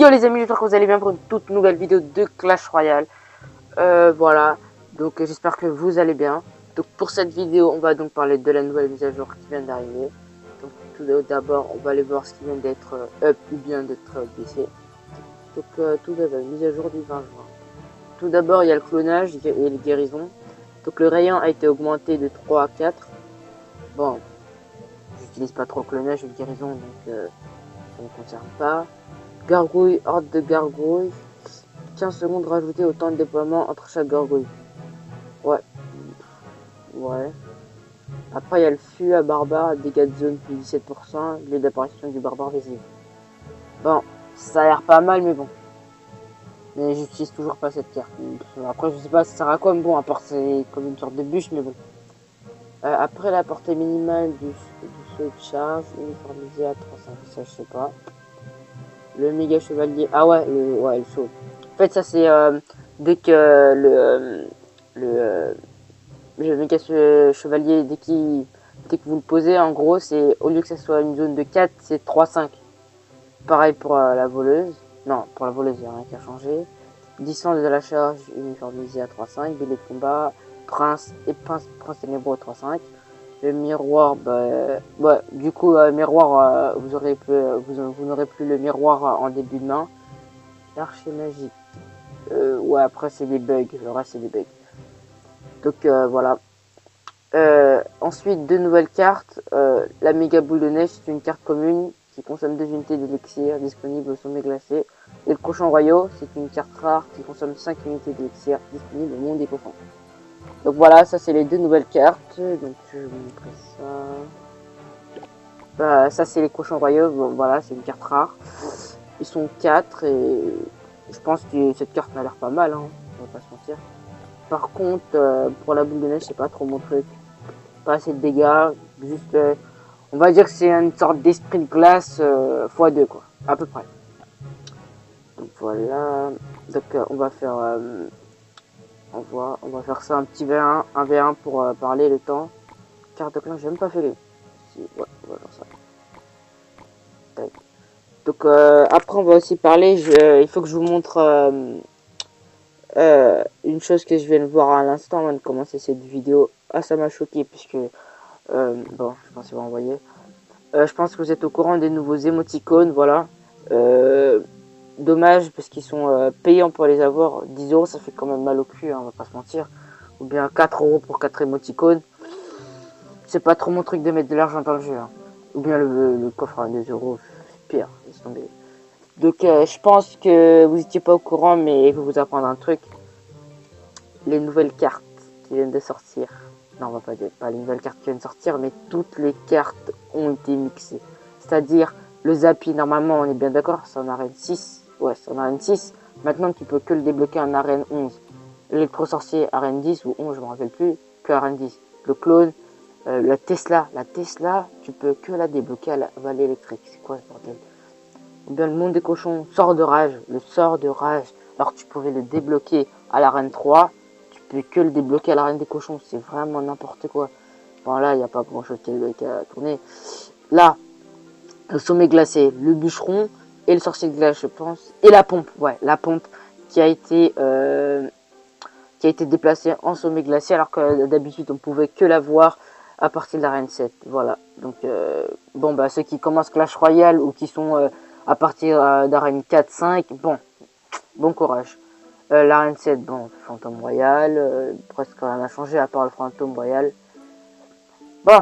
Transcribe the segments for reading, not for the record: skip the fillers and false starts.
Yo les amis, j'espère que vous allez bien pour une toute nouvelle vidéo de Clash Royale. Voilà, donc j'espère que vous allez bien. Donc pour cette vidéo, on va donc parler de la nouvelle mise à jour qui vient d'arriver. Donc tout d'abord, on va aller voir ce qui vient d'être up ou bien d'être baissé. Donc tout d'abord, mise à jour du 20 juin. Tout d'abord, il y a le clonage et les guérisons. Donc le rayon a été augmenté de 3 à 4. Bon, j'utilise pas trop le clonage et les guérisons, donc ça ne me concerne pas. Gargouille, horde de gargouilles. 15 secondes rajoutées au temps de déploiement entre chaque gargouille. Ouais. Ouais. Après, il y a le fût à barbare, dégâts de zone plus 17%, délai d'apparition du barbare visible. Bon, ça a l'air pas mal, mais bon. Mais j'utilise toujours pas cette carte. Après, je sais pas ça sert à quoi, mais bon, à part c'est comme une sorte de bûche, mais bon. Après la portée minimale du saut de charge, uniformisé à 35, ça je sais pas. Le méga chevalier, ah ouais, le saut. En fait, ça c'est dès que le méga chevalier, dès que vous le posez, en gros, c'est au lieu que ça soit une zone de 4, c'est 3-5. Pareil pour la voleuse. Non, pour la voleuse, il n'y a rien qui a changé. Distance de la charge uniformisée à 3-5. Délai de combat, prince ténébreux à 3-5. Le miroir, bah, ouais, du coup, miroir, vous n'aurez plus le miroir en début de main. L'archer magique. Ouais, après, c'est des bugs. Le reste, c'est des bugs. Donc, voilà. Ensuite, deux nouvelles cartes. La méga boule de neige, c'est une carte commune qui consomme 2 unités d'élixir disponible au sommet glacé. Et le cochon royaux, c'est une carte rare qui consomme 5 unités d'élixir disponible au monde des cochons. Donc voilà, ça c'est les deux nouvelles cartes. Donc je vais vous montrer ça. Ça c'est les cochons royaux. Bon, voilà, c'est une carte rare. Ils sont 4 et je pense que cette carte m'a l'air pas mal, hein, on va pas se mentir. Par contre, pour la boule de neige, c'est pas trop mon truc. Pas assez de dégâts, juste on va dire que c'est une sorte d'esprit de glace x2 quoi, à peu près. Donc voilà, donc on va faire on va faire ça un petit V1, un V1 pour parler le temps. Carte de clan, j'ai même pas fait les. Si, ouais, on va faire ça. Tac. Donc après on va aussi parler, il faut que je vous montre une chose que je viens de voir à l'instant avant de commencer cette vidéo. Ah, ça m'a choqué puisque bon, je pense que vous envoyer. Je pense que vous êtes au courant des nouveaux émoticônes, voilà. Dommage parce qu'ils sont payants pour les avoir. 10 euros, ça fait quand même mal au cul, hein, on va pas se mentir. Ou bien 4 euros pour 4 émoticônes. C'est pas trop mon truc de mettre de l'argent dans le jeu. Hein. Ou bien le coffre à 2 euros, c'est pire, laisse tomber. Donc je pense que vous n'étiez pas au courant, mais je vais vous apprendre un truc. Les nouvelles cartes qui viennent de sortir. Non, on va pas dire pas les nouvelles cartes qui viennent de sortir, mais toutes les cartes ont été mixées. C'est-à-dire, le Zappy, normalement, on est bien d'accord, c'est en arène 6. Ouais, c'est en arène 6. Maintenant, tu peux que le débloquer en arène 11. L'électro-sorcier, arène 10 ou 11, je me rappelle plus, que arène 10. Le clone, la Tesla, tu peux que la débloquer à la vallée électrique. C'est quoi ce bordel? Ou bien le monde des cochons, sort de rage, le sort de rage. Alors tu pouvais le débloquer à l'arène 3, tu peux que le débloquer à l'arène des cochons. C'est vraiment n'importe quoi. Bon là, il n'y a pas grand chose qui a tourné. Là, le sommet glacé, le bûcheron et le sorcier de glace, je pense. Et la pompe, ouais, la pompe qui a été déplacée en sommet glacé alors que d'habitude on pouvait que la voir à partir de l'arène 7. Voilà. Donc bon bah ceux qui commencent Clash Royale ou qui sont à partir d'arène 4-5, bon courage. L'arène 7, bon, Fantôme Royal, presque rien n'a changé à part le Fantôme Royal. Bon,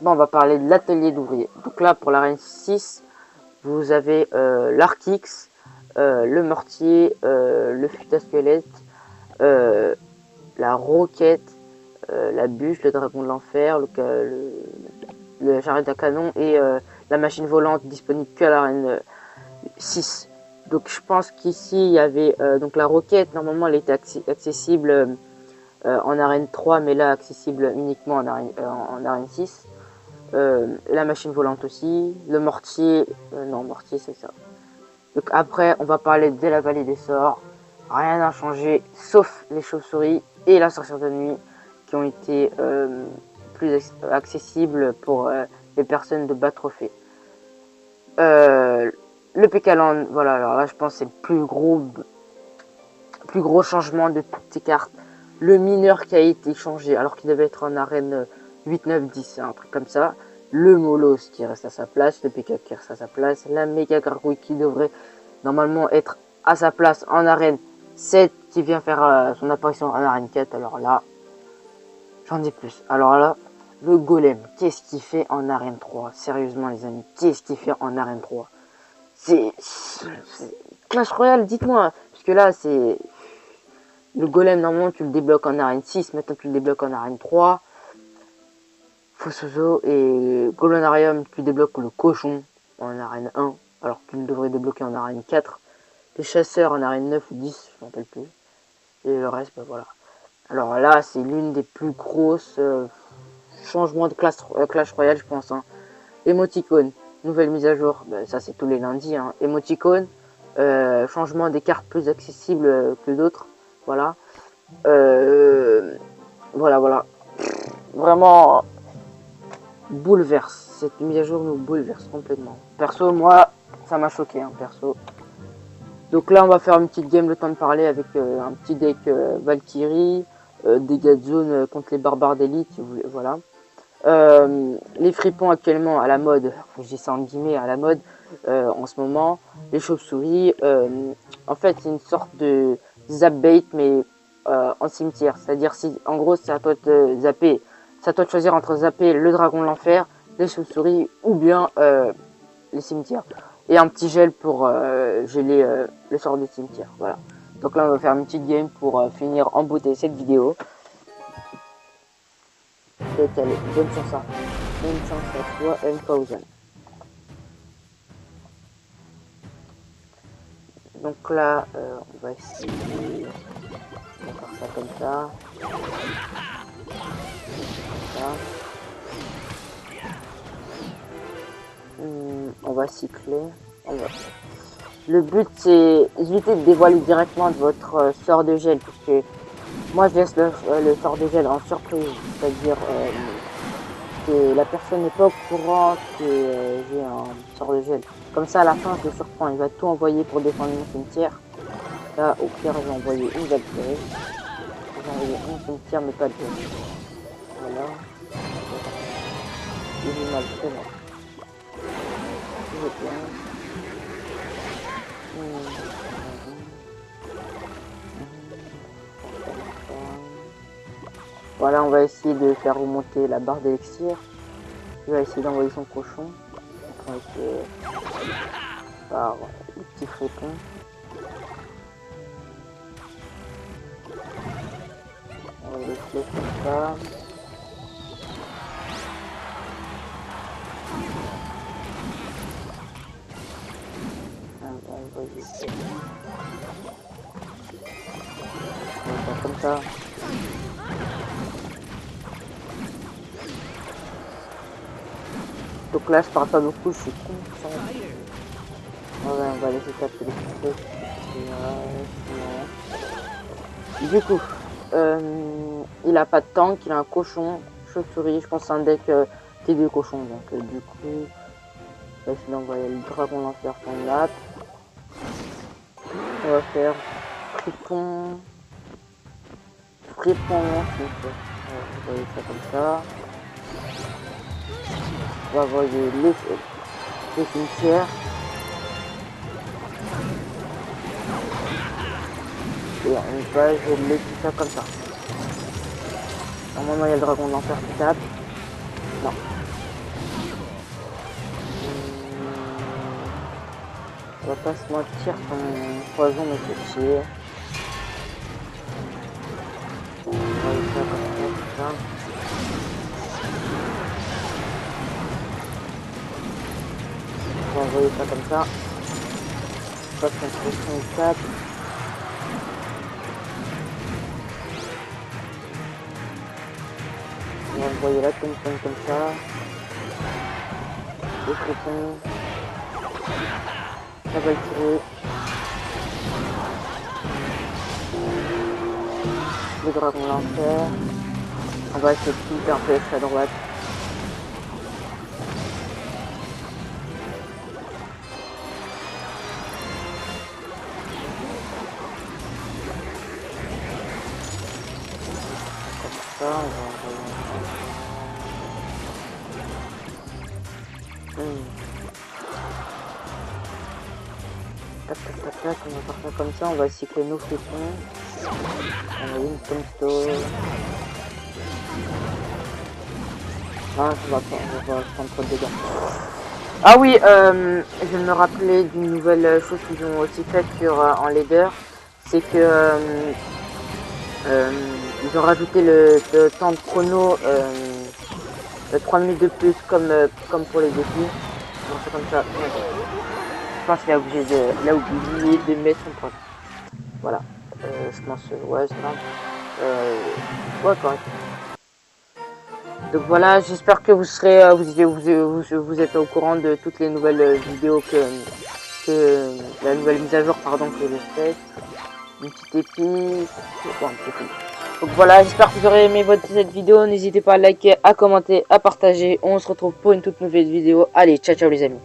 on va parler de l'atelier d'ouvrier. Donc là, pour l'arène 6, vous avez l'Artix, le mortier, le fut à squelette, la roquette, la bûche, le dragon de l'enfer, le charrette à canon et la machine volante disponible que à l'arène 6. Donc je pense qu'ici il y avait donc la roquette, normalement elle était accessible en arène 3, mais là accessible uniquement en arène 6. La machine volante aussi, le mortier, non mortier c'est ça. Donc après on va parler de la vallée des sorts, rien n'a changé sauf les chauves-souris et la sorcière de nuit qui ont été plus accessibles pour les personnes de bas trophée. Le Pécaland, voilà, alors là je pense c'est le plus gros changement de toutes ces cartes. Le mineur qui a été changé alors qu'il devait être en arène 8, 9, 10, un truc comme ça. Le Molos qui reste à sa place, le PK qui reste à sa place, la Méga Gargouille qui devrait normalement être à sa place en arène 7 qui vient faire son apparition en arène 4. Alors là, j'en dis plus. Alors là, le Golem, qu'est-ce qu'il fait en arène 3? Sérieusement les amis, qu'est-ce qu'il fait en arène 3? C'est Clash Royale, dites-moi. Parce que là, c'est... Le Golem, normalement, tu le débloques en arène 6. Maintenant, tu le débloques en arène 3. Fossozo et Golonarium, tu débloques le Cochon en arène 1. Alors que tu le devrais débloquer en arène 4. Les Chasseurs en arène 9 ou 10, je m'en rappelle plus. Et le reste, ben voilà. Alors là, c'est l'une des plus grosses changements de Clash Royale, je pense. Hein. Emoticon, nouvelle mise à jour. Ben, ça, c'est tous les lundis. Hein. Emoticon, changement des cartes plus accessibles que d'autres. Voilà. Voilà. Vraiment bouleverse. Cette mise à jour nous bouleverse complètement. Perso, moi, ça m'a choqué, hein, perso. Donc là, on va faire une petite game, le temps de parler, avec un petit deck Valkyrie, dégâts de zone contre les barbares d'élite, voilà. Les fripons actuellement à la mode, je dis ça en guillemets, à la mode en ce moment. Les chauves-souris, en fait, c'est une sorte de zap bait, mais en cimetière. C'est-à-dire, si en gros, c'est à toi de zapper. C'est à toi de choisir entre zapper le dragon de l'enfer, les chauves-souris ou bien les cimetières. Et un petit gel pour geler le sort du cimetière. Voilà. Donc là, on va faire une petite game pour finir en beauté cette vidéo. Allez, bonne chance à toi, M1000. Donc là, on va essayer de faire ça comme ça. On va cycler. Alors, le but c'est éviter de dévoiler directement votre sort de gel, parce que moi je laisse le sort de gel en surprise, c'est-à-dire que la personne n'est pas au courant que j'ai un sort de gel. Comme ça à la fin je le surprends, il va tout envoyer pour défendre mon cimetière. Là au pire j'ai envoyé une Valkyrie. J'ai envoyé un cimetière mais pas de gel. Voilà. J'ai mal fait là. Bien. Voilà, on va essayer de faire remonter la barre d'élixir. Il va essayer d'envoyer son cochon. On va essayer par le petit fripon. On va le laisser comme ça. On va faire comme ça. Donc là, je parle pas beaucoup, je suis content. Ouais, on va laisser taper les trucs. Du coup, il a pas de tank, il a un cochon, chauve-souris. Je pense que c'est un deck qui est deux cochons. Donc, du coup, on va essayer d'envoyer le dragon l'enfer sur une map. On va faire fripon. On va envoyer ça comme ça. On va envoyer les cimetières. Et on va geler tout ça comme ça. Normalement il y a le dragon de l'enfer qui tape. Non. On va pas se mentir, ton poison me fait chier. On va envoyer ça comme ça. On va envoyer ça comme ça. Je passe une pression de tape. On va envoyer la tombe comme ça. Le fripon. La Valkyrie. Le dragon l'enfer. On va essayer de tout un peu à droite. ça, Tac, tac, tac, tac, on va faire ça comme ça, on va cycler nos fléchons. On a une tombstone. Ah, on va prendre trop de dégâts. Ah oui, je viens de me rappeler d'une nouvelle chose qu'ils ont aussi faite sur en leader, c'est que ils ont rajouté le temps de chrono 3 minutes de plus comme pour les défis. Bon, c'est comme ça. Je pense qu'il a oublié de mettre son point. Voilà. Je pense ouais, c'est ça. Ouais, correct. Donc voilà, j'espère que vous serez, vous êtes au courant de toutes les nouvelles vidéos que la nouvelle mise à jour, pardon, que j'ai faite. Une petite épée, bon, un petit peu. Donc voilà, j'espère que vous aurez aimé cette vidéo. N'hésitez pas à liker, à commenter, à partager. On se retrouve pour une toute nouvelle vidéo. Allez, ciao ciao les amis.